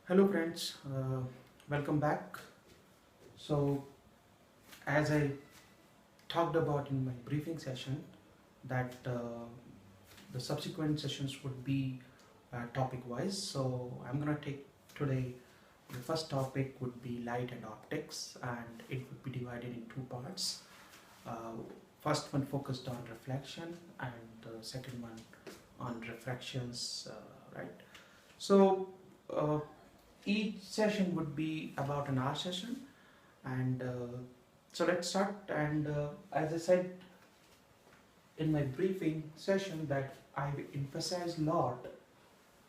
Hello friends, welcome back. So as I talked about in my briefing session that the subsequent sessions would be topic wise. So I'm gonna take today the first topic would be light and optics, and it would be divided in two parts. Uh, First one focused on reflection and the second one on refractions, right? So uh, each session would be about an hour session, and so let's start. And as I said in my briefing session that I emphasize a lot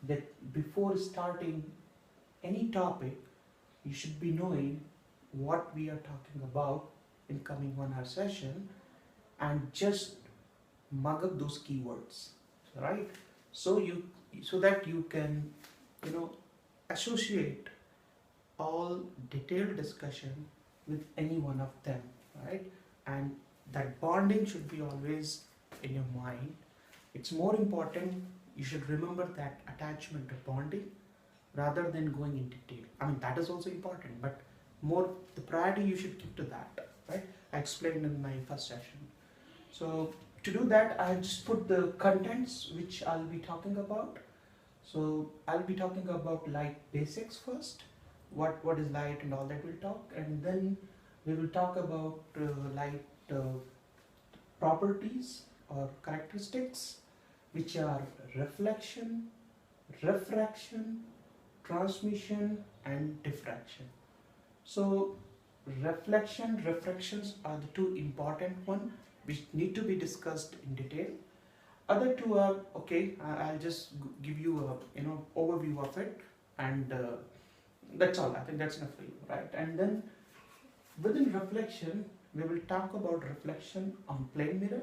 that before starting any topic you should be knowing what we are talking about in coming 1 hour session, and just mug up those keywords, right? So that you can, you know, associate all detailed discussion with any one of them, right? And that bonding should be always in your mind. It's more important, you should remember that attachment to bonding rather than going in detail. I mean, that is also important, but more the priority you should keep to that, right? I explained in my first session. So to do that, I just put the contents which I'll be talking about. So I'll be talking about light basics first, what is light and all that we'll talk, and then we will talk about light properties or characteristics, which are reflection, refraction, transmission, and diffraction. So reflection, refractions are the two important one which need to be discussed in detail. Other two are okay. I'll just give you a overview of it, and that's all. I think that's enough for you, right? And then within reflection, we will talk about reflection on plane mirror,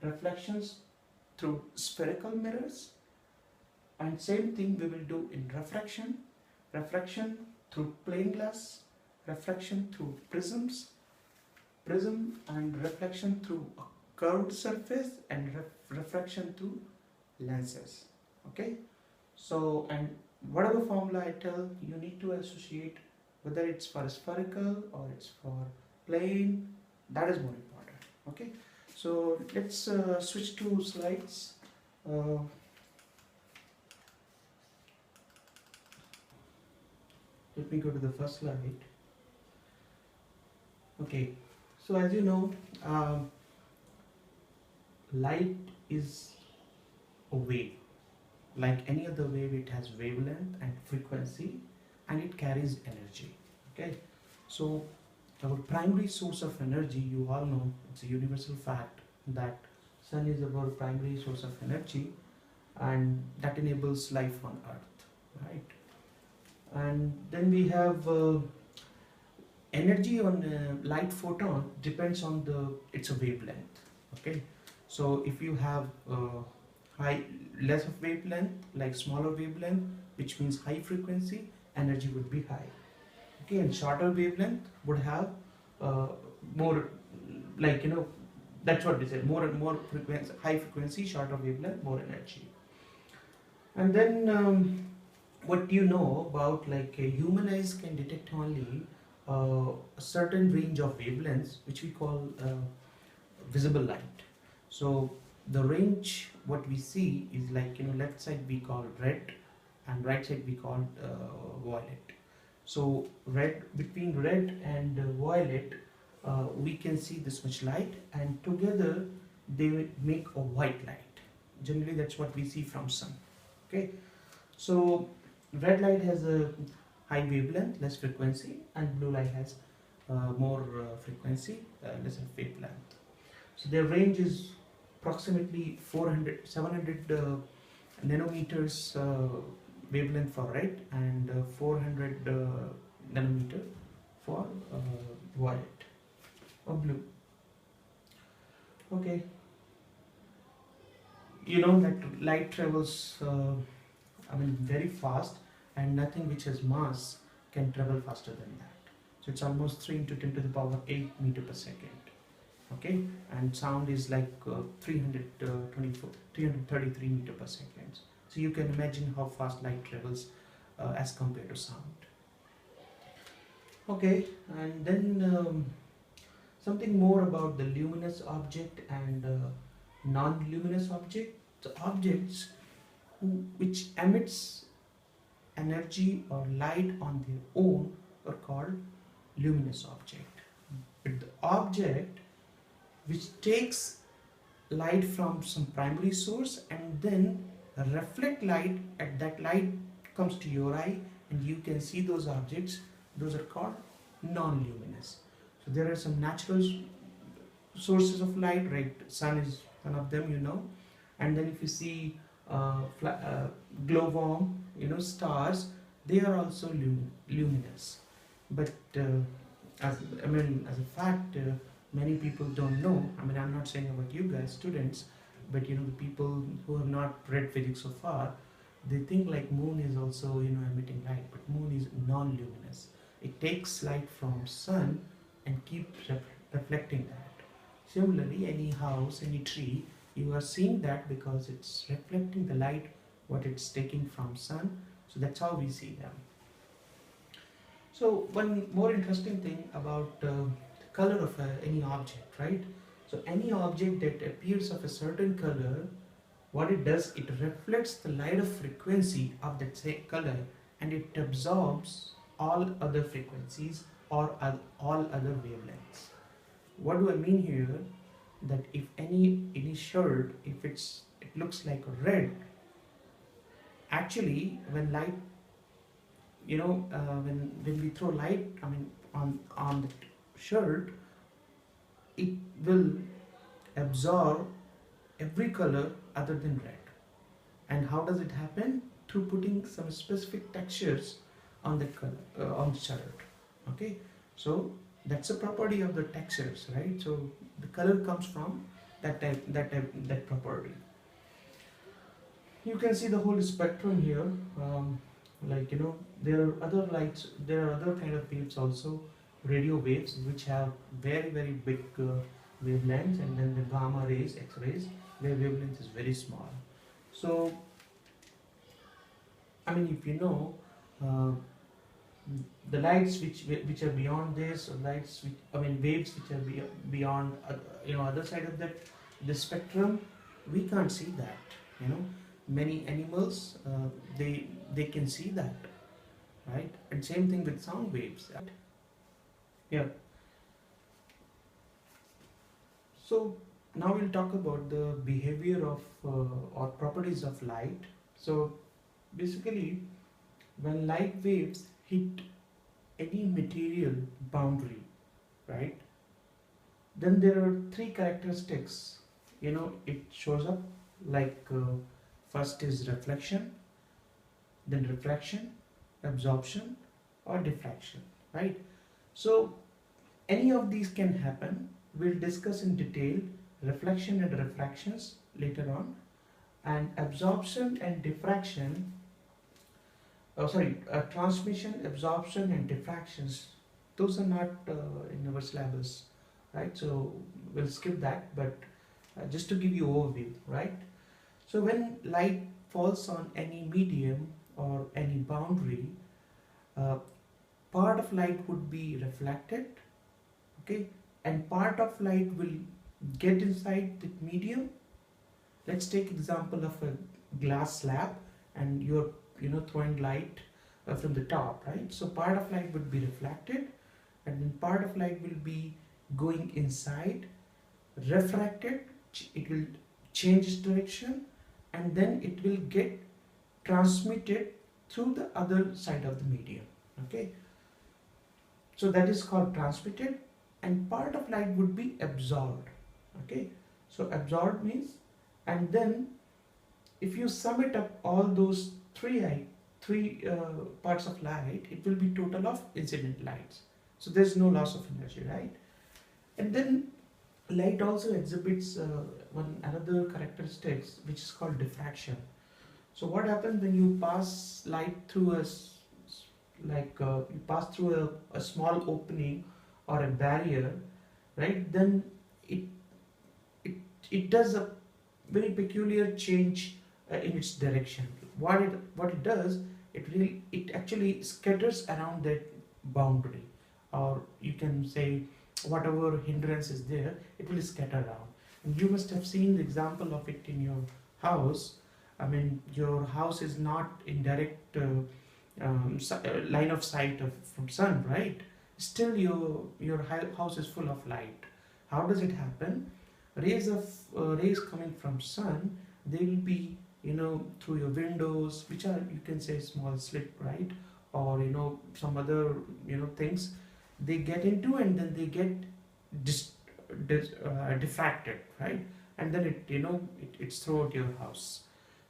reflections through spherical mirrors, and same thing we will do in refraction, refraction through plane glass, refraction through prism and reflection through a curved surface, and refraction through lenses. Okay, so and whatever formula I tell, you need to associate whether it's for spherical or it's for plane. That is more important. Okay, so let's switch to slides. uh, Let me go to the first slide. Okay, so as you know, light is a wave. Like any other wave, it has wavelength and frequency, and it carries energy. Okay, so our primary source of energy, you all know, it's a universal fact that sun is our primary source of energy, and that enables life on earth, right? And then we have energy on light photon depends on the its a wavelength. Okay, so if you have high less of wavelength, like smaller wavelength, which means high frequency, energy would be high. Okay, and shorter wavelength would have more, like, that's what they said, more and more frequency, high frequency, shorter wavelength, more energy. And then what you know about, like, human eyes can detect only a certain range of wavelengths which we call visible light. So the range what we see is, like, left side we call red and right side we call violet. So red, between red and violet, we can see this much light, and together they make a white light. Generally that's what we see from sun. Okay, so red light has a high wavelength, less frequency, and blue light has more frequency, lesser wavelength. So their range is approximately 700 nanometers wavelength for red, and 400 nanometer for violet or blue. Okay, you know that light travels very fast, and nothing which has mass can travel faster than that. So it's almost 3 into 10 to the power 8 meter per second. Okay, and sound is like 333 meter per second. So you can imagine how fast light travels as compared to sound. Okay, and then something more about the luminous object and non-luminous object. The objects which emits energy or light on their own are called luminous object. But the object which takes light from some primary source and then reflect light, and that light comes to your eye and you can see those objects, those are called non-luminous. So there are some natural sources of light, right? Sun is one of them, you know. And then if you see glowworm, you know, stars, they are also luminous. But as as a fact, many people don't know. I mean, I'm not saying about you guys, students, but you know, the people who have not read physics so far, they think like moon is also, you know, emitting light, but moon is non-luminous. It takes light from sun and keeps reflecting that. Similarly, any house, any tree, you are seeing that because it's reflecting the light what it's taking from sun. So that's how we see them. So one more interesting thing about the color of any object, right? So any object that appears of a certain color, what it does, it reflects the light of frequency of that same color and it absorbs all other frequencies or all other wavelengths. What do I mean here? That if any shirt, if it looks like red, actually when light, you know, when we throw light, I mean on the shirt, it will absorb every color other than red. And how does it happen? Through putting some specific textures on the color on the shirt. Okay, so that's a property of the textures, right? So the color comes from that property. You can see the whole spectrum here. Like, you know, there are other lights, there are other kind of waves also, radio waves, which have very big wavelengths, and then the gamma rays, X-rays, their wavelength is very small. So I mean, if you know the lights which are beyond this, or lights which, I mean waves which are beyond you know, other side of that the spectrum, we can't see that, you know. Many animals they can see that, right? And same thing with sound waves, right? Yeah. So now we'll talk about the behavior of or properties of light. So basically, when light waves hit any material boundary, right, then there are three characteristics, you know, it shows up like first is reflection, then refraction, absorption, or diffraction, right? So any of these can happen. We'll discuss in detail reflection and refractions later on, and absorption and diffraction, transmission, absorption and diffractions, those are not in our syllabus, right? So we'll skip that, but just to give you overview, right? So when light falls on any medium or any boundary, part of light would be reflected, okay, and part of light will get inside the medium. Let's take example of a glass slab, and you're, you know, throwing light from the top, right? So part of light would be reflected, and then part of light will be going inside, refracted, it will change its direction, and then it will get transmitted through the other side of the medium, okay? So that is called transmitted, and part of light would be absorbed, okay? So absorbed means, and then if you sum it up, all those three parts of light, it will be total of incident lights. So there's no loss of energy, right? And then light also exhibits another characteristics, which is called diffraction. So what happens when you pass light through you pass through a small opening or a barrier, right? Then it does a very peculiar change in its direction. What it does, it actually scatters around that boundary, or you can say whatever hindrance is there, it will scatter around. And you must have seen the example of it in your house. I mean, your house is not in direct line of sight from sun, right? Still your house is full of light. How does it happen? Rays coming from sun, they will be, through your windows, which are, you can say, small slit, right? Or some other things they get into, and then they get diffracted, right? And then it's throughout your house.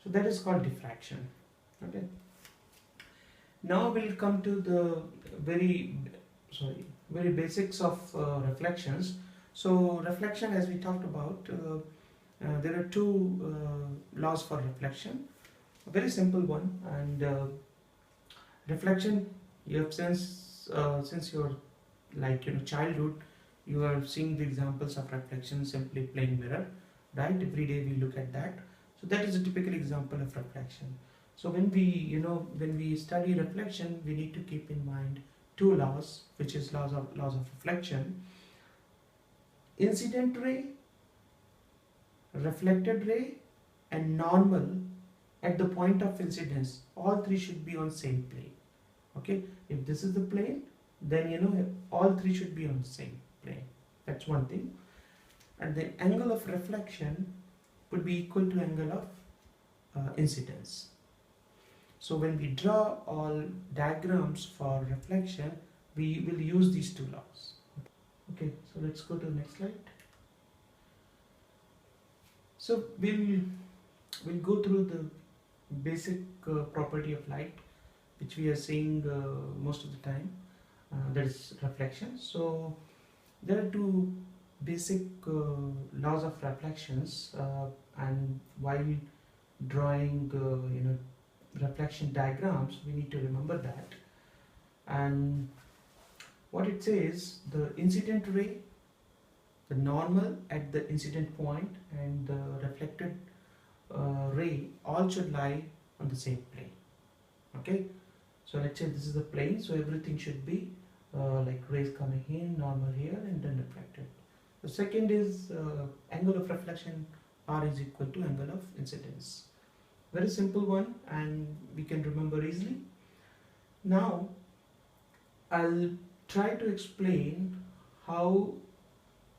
So that is called diffraction. Okay. Now we'll come to the very basics of reflections. So reflection, as we talked about, there are two laws for reflection. A very simple one, and reflection, you have since your childhood, you are seeing the examples of reflection, simply plain mirror, right? Every day we look at that. So that is a typical example of reflection. So when we study reflection, we need to keep in mind two laws, which is laws of reflection: incident ray, reflected ray, and normal at the point of incidence. All three should be on same plane. Okay, if this is the plane, then all three should be on the same plane. That's one thing. And the angle of reflection would be equal to angle of incidence. So when we draw all diagrams for reflection, we will use these two laws. Okay, so let's go to the next slide. So we'll go through the basic property of light, which we are seeing most of the time. That is reflection. So there are two basic laws of reflections, and while drawing reflection diagrams, we need to remember that. And what it says, the incident ray, the normal at the incident point, and the reflected ray all should lie on the same plane. Okay, so let's say this is the plane, so everything should be like rays coming in, normal here, and then reflected. The second is angle of reflection, R is equal to angle of incidence. Very simple one, and we can remember easily. Now I'll try to explain how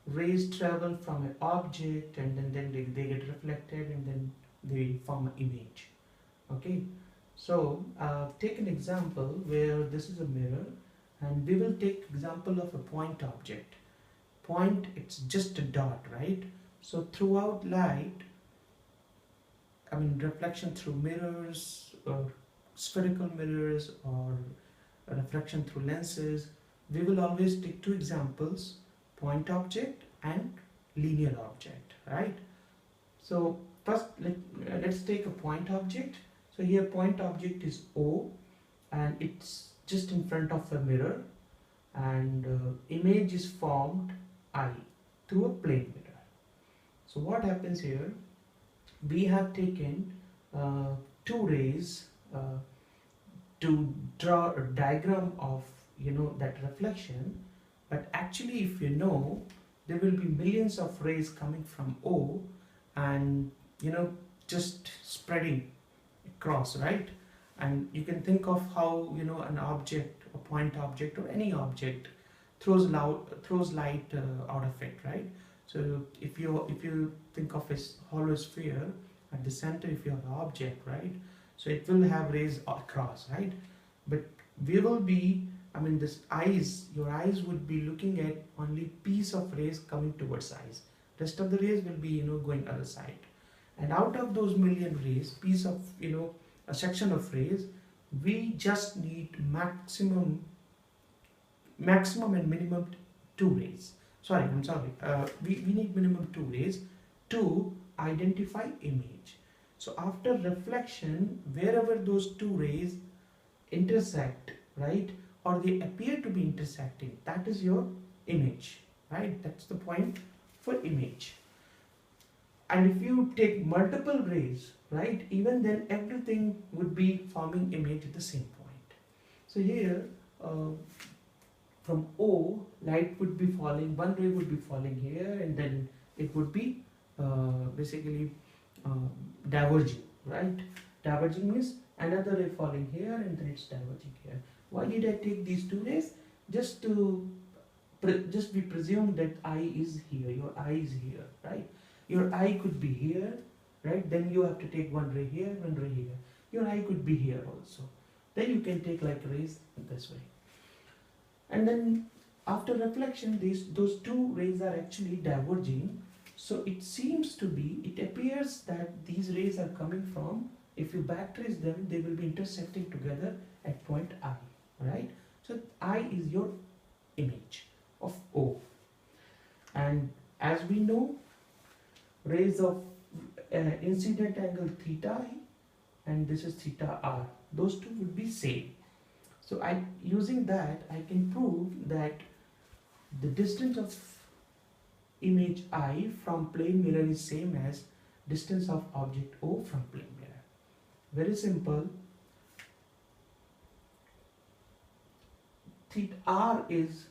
rays travel from an object, and then they get reflected, and then they form an image. Okay, so take an example where this is a mirror, and we will take example of a point object. Point, it's just a dot, right? So throughout light, reflection through mirrors, or spherical mirrors, or reflection through lenses, we will always take two examples: point object and linear object, right? So first let's take a point object. So here point object is O, and it's just in front of a mirror, and image is formed I through a plane mirror. So what happens here, we have taken two rays to draw a diagram of that reflection, but actually, if there will be millions of rays coming from O, and just spreading across, right? And you can think of how an object, a point object, or any object throws light out of it, right? So if you think of a hollow sphere, at the center, if you have an object, right, so it will have rays across, right? But we will be, your eyes would be looking at only piece of rays coming towards eyes. Rest of the rays will be going other side, and out of those million rays, piece of a section of rays, we just need maximum and minimum two rays. We need minimum two rays to identify image. So after reflection, wherever those two rays intersect, right, or they appear to be intersecting, that is your image, right? That's the point for image. And if you take multiple rays, right, even then everything would be forming image at the same point. So here uh, from O, light would be falling, one ray would be falling here, and then it would be basically uh, diverging, right? Diverging means another ray falling here and then it's diverging here. Why did I take these two rays? Just to just we presume that eye is here, your eye is here, right? Your eye could be here, right? Then you have to take one ray here, one ray here. Your eye could be here also. Then you can take like rays this way. And then after reflection, those two rays are actually diverging. So it seems to be, it appears that these rays are coming from, if you backtrace them, they will be intersecting together at point I, right? So I is your image of O. And as we know, rays of incident angle theta and this is theta r, those two would be same. So using that I can prove that the distance of image I from plane mirror is same as distance of object O from plane mirror. Very simple. Theta r is,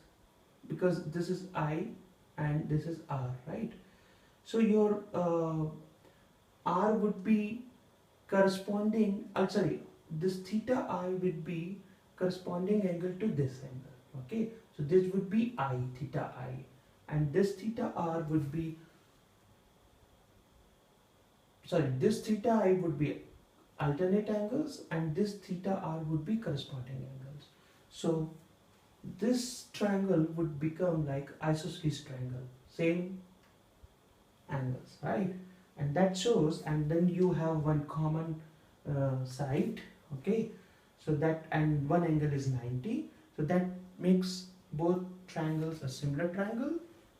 because this is I and this is r, right? So your r would be corresponding, sorry, this theta I would be corresponding angle to this angle, okay? So this would be I, theta I, and this theta r would be, sorry, this theta I would be alternate angles and this theta r would be corresponding angles. So this triangle would become like isosceles triangle, same angles, right? And that shows, and then you have one common side, okay? So that, and one angle is 90, so that makes both triangles a similar triangle,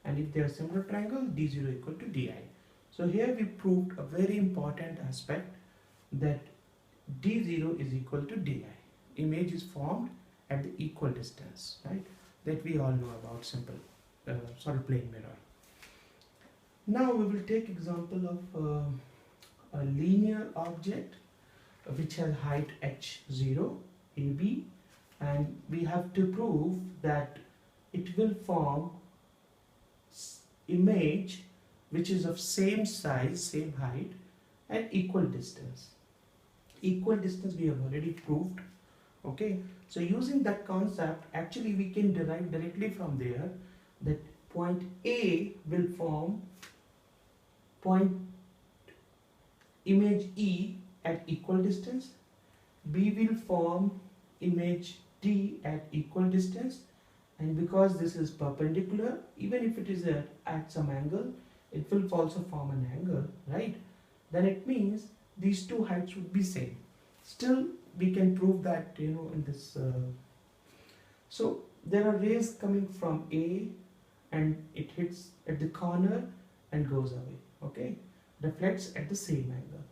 and if they are similar triangle, d0 equal to di. So here we proved a very important aspect, that d0 is equal to di. Image is formed at the equal distance, right? That we all know about simple, plane mirror. Now we will take example of a linear object which has height h0, AB, and we have to prove that it will form image which is of same size, same height and equal distance. Equal distance we have already proved, okay? So using that concept, actually we can derive directly from there that point A will form point image E at equal distance, B will form image D at equal distance, and because this is perpendicular, even if it is at some angle, it will also form an angle, right? Then it means these two heights would be same. Still we can prove that, you know, in this so there are rays coming from A and it hits at the corner and goes away, okay? Reflects at the same angle.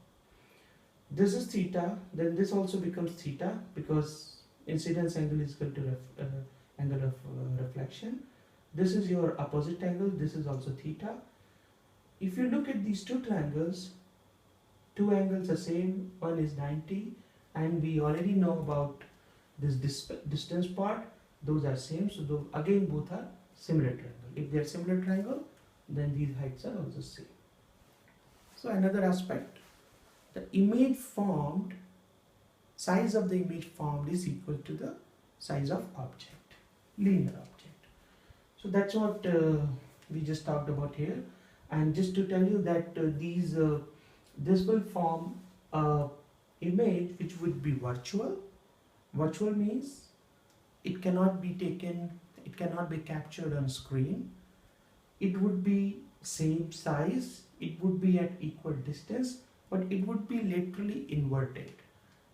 This is theta, then this also becomes theta because incidence angle is equal to angle of reflection. This is your opposite angle, this is also theta. If you look at these two triangles, two angles are same, one is 90, and we already know about this distance part, those are same, so again both are similar triangle. If they are similar triangle, then these heights are also same. So another aspect, the image formed, size of the image formed is equal to the size of object, linear object. So that's what we just talked about here. And just to tell you that this will form a image which would be virtual. Virtual means it cannot be taken, it cannot be captured on screen. It would be same size, it would be at equal distance, but it would be laterally inverted.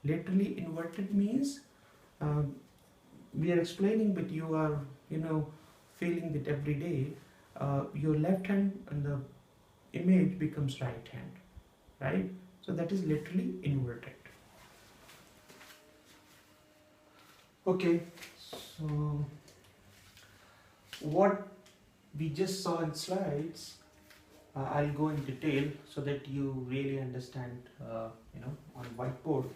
Laterally inverted means we are explaining, but you are, you know, feeling that every day. Your left hand and the image becomes right hand, right? So that is literally inverted. Okay, so what we just saw in slides, I'll go in detail so that you really understand, on whiteboard.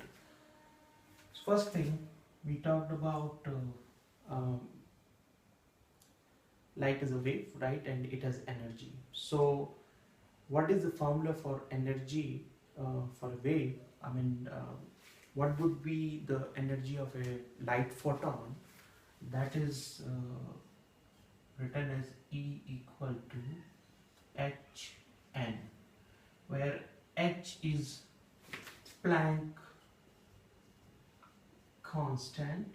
So first thing, we talked about light is a wave, right, and it has energy. So what is the formula for energy for a wave? I mean, what would be the energy of a light photon? That is written as E equal to Hn, where H is Planck constant,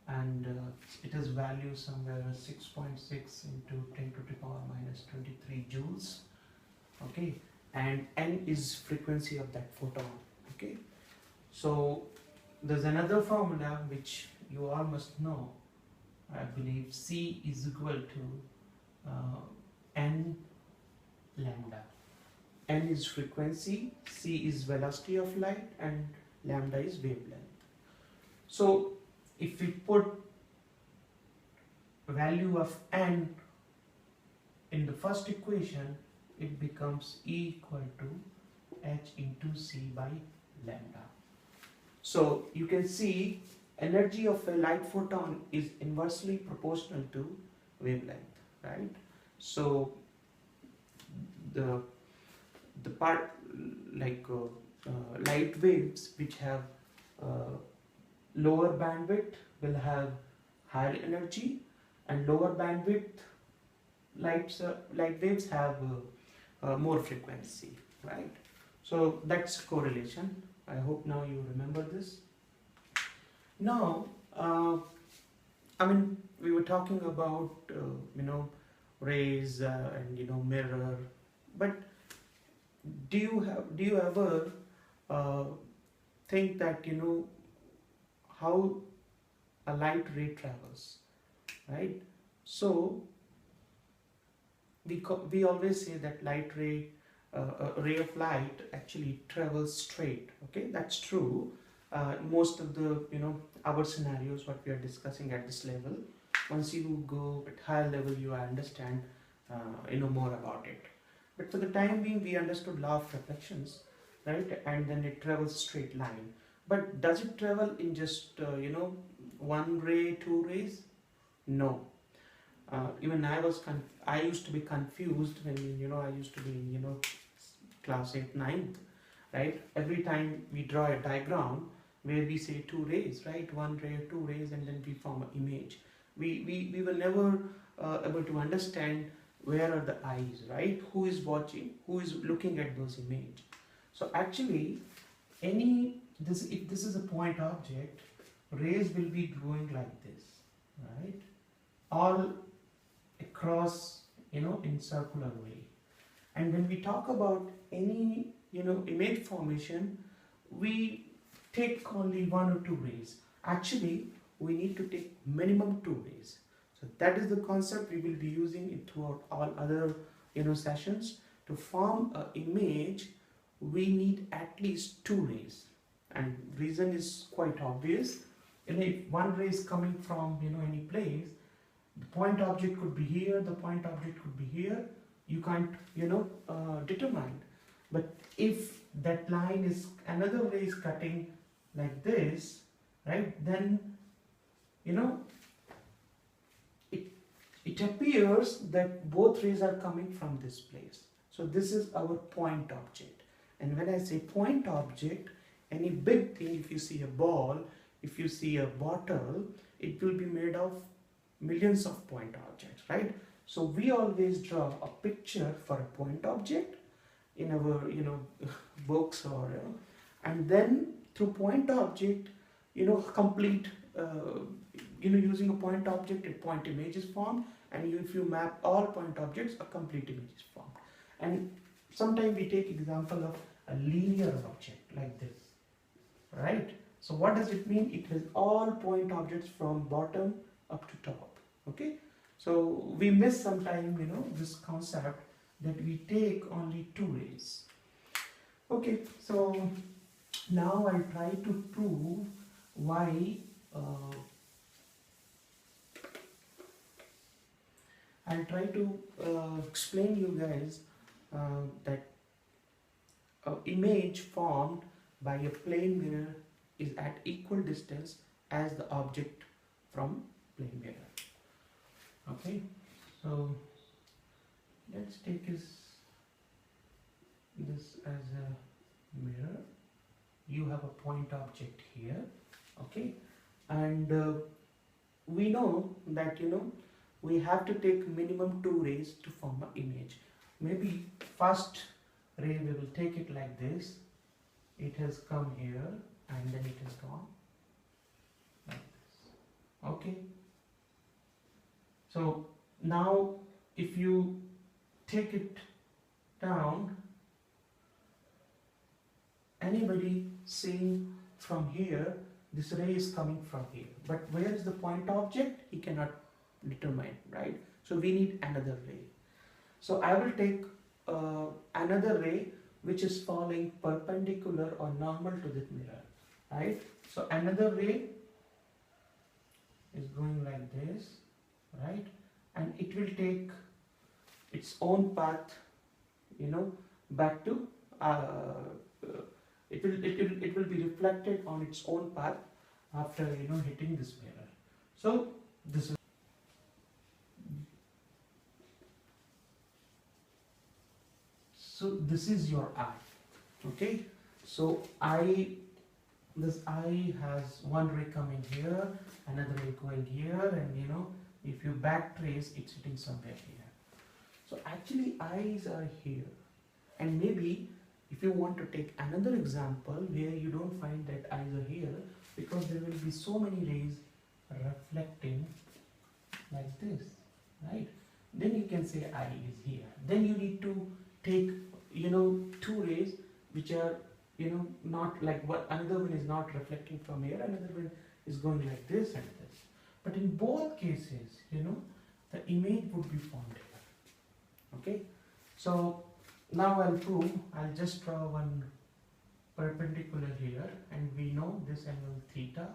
and it has value somewhere 6.6 into 10 to the power minus 23 joules. Okay, and n is frequency of that photon. Okay, so there's another formula which you all must know. I believe C is equal to n lambda. N is frequency, C is velocity of light, and lambda is wavelength. So if we put value of n in the first equation, it becomes E equal to H into C by lambda. So you can see energy of a light photon is inversely proportional to wavelength, right? So the part like light waves which have lower bandwidth will have higher energy, and lower bandwidth light waves have more frequency, right? So that's correlation. I hope now you remember this. Now, I mean, we were talking about rays and mirror, but do you ever think that how a light ray travels, right? So we always say that a ray of light actually travels straight. Okay, that's true. Most of the our scenarios what we are discussing at this level. Once you go at higher level, you understand more about it. But for the time being, we understood law of reflections, right? And then it travels straight line. But does it travel in just one ray, two rays? No. Even I used to be confused when I used to be in class 8, 9th, right? Every time we draw a diagram where we say two rays, right? One ray, two rays, and then we form an image. We were never able to understand where are the eyes, right? Who is watching? Who is looking at those images? So actually, if this is a point object, rays will be going like this, right? All across, in circular way. And when we talk about any, image formation, we take only one or two rays. Actually, we need to take minimum two rays. So that is the concept we will be using throughout all other, sessions. To form an image, we need at least two rays. And reason is quite obvious. If one ray is coming from, any place, the point object could be here, the point object could be here. You can't, determine. But if that line is, another ray is cutting like this, right, then, it appears that both rays are coming from this place. So this is our point object. And when I say point object, any big thing, if you see a ball, if you see a bottle, it will be made of millions of point objects, right? So we always draw a picture for a point object in our books, or and then through point object complete using a point object, a point image is formed, and if you map all point objects, a complete image is formed. And sometimes we take example of a linear object like this, right? So what does it mean? It has all point objects from bottom up to top. Okay, so we miss sometimes this concept that we take only two rays. Okay, so now I'll try to prove why I'll try to explain you guys that image formed by a plane mirror is at equal distance as the object from plane mirror. Okay, so let's take this as a mirror. You have a point object here, okay, and we know that we have to take minimum 2 rays to form an image. Maybe first ray we will take it like this. It has come here and then it has gone like this. Okay. So now if you take it down, anybody seeing from here, this ray is coming from here. But where is the point object? He cannot determine, right? So we need another ray. So I will take another ray which is falling perpendicular or normal to the mirror, right? So another ray is going like this, right? And it will take its own path, back to it will be reflected on its own path after hitting this mirror. So this is your eye. Okay, so this eye has one ray coming here, another ray going here, and if you back trace, it's sitting somewhere here. So actually eyes are here, and maybe if you want to take another example where you don't find that eyes are here, because there will be so many rays reflecting like this, right? Then you can say eye is here. Then you need to take 2 rays which are not like what, another one is not reflecting from here, another one is going like this and this. But in both cases, the image would be formed here. Okay, so now I'll prove. I'll just draw one perpendicular here, and we know this angle theta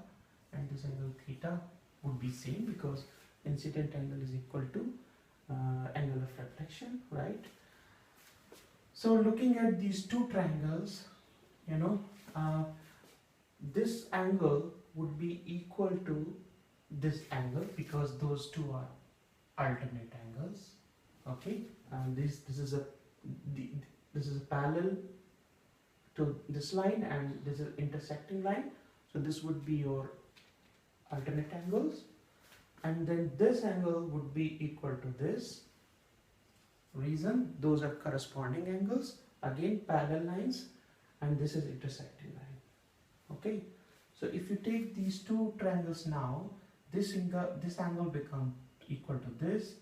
and this angle theta would be same because incident angle is equal to angle of reflection, right? So looking at these two triangles, this angle would be equal to this angle because those two are alternate angles. Okay, and this is a parallel to this line, and this is intersecting line. So this would be your alternate angles, and then this angle would be equal to this. Reason, those are corresponding angles, again parallel lines, and this is intersecting line. Okay, so if you take these two triangles now, this angle become equal to this.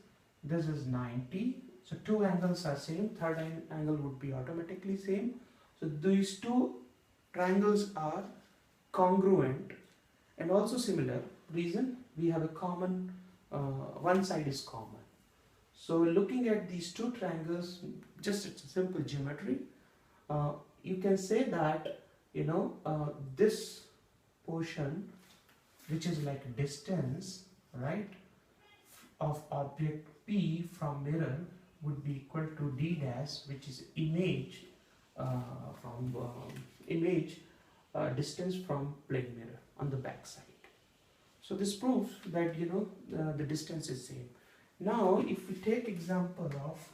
This is 90. So two angles are same. Third angle would be automatically same. So these two triangles are congruent and also similar. Reason, we have a common, one side is common. So looking at these two triangles, just it's a simple geometry. You can say that this portion, which is like distance, right, of object P from mirror, would be equal to d dash, which is image distance from plane mirror on the back side. So this proves that the distance is same. Now if we take example of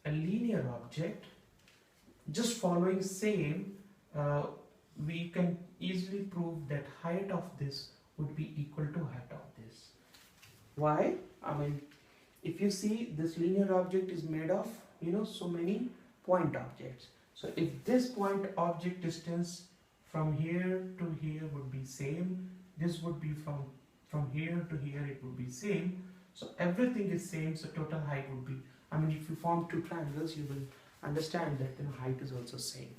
a linear object, just following same, we can easily prove that height of this would be equal to height of this. Why? I mean, if you see, this linear object is made of so many point objects. So if this point object distance from here to here would be same, this would be from here to here, it would be same. So everything is same, so total height would be, I mean, if you form two triangles, you will understand that height is also same.